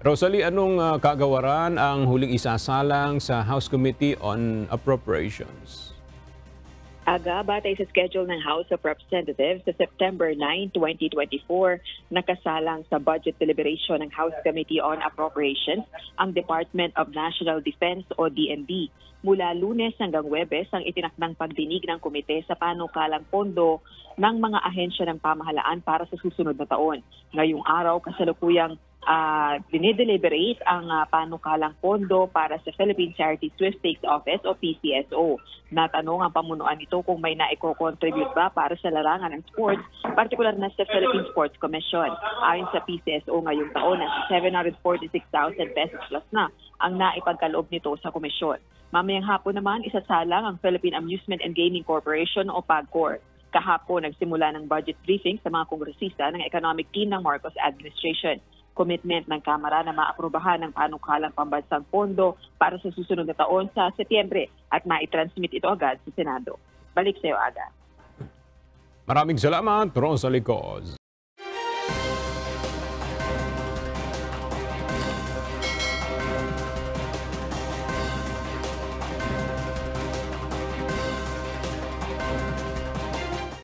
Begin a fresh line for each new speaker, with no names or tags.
Rosalie, anong kagawaran ang huling isasalang sa House Committee on Appropriations?
Aga, batay sa schedule ng House of Representatives sa September 9, 2024, nakasalang sa budget deliberation ng House Committee on Appropriations ang Department of National Defense o DND. Mula Lunes hanggang Huwebes ang itinakdang pagdinig ng komite sa panukalang pondo ng mga ahensya ng pamahalaan para sa susunod na taon. Ngayong araw, kasalukuyang dinideliberate ang panukalang pondo para sa Philippine Charity Sweepstakes Office o PCSO. Natanong ang pamunuan nito kung may naiko-contribute ba para sa larangan ng sports, partikular na sa Philippine Sports Commission. Ayon sa PCSO ngayong taon, nasa 746,000 pesos plus na ang naipagkaloob nito sa komisyon. Mamayang hapon naman, isasalang ang Philippine Amusement and Gaming Corporation o PAGCOR. Kahapon, nagsimula ng budget briefing sa mga kongresista ng economic team ng Marcos administration. Commitment ng Kamara na maaprubahan ng panukalang pambansang pondo para sa susunod na taon sa Setyembre at maitransmit ito agad sa Senado. Balik sa iyo, Aga.
Maraming salamat, Rosalie Coz.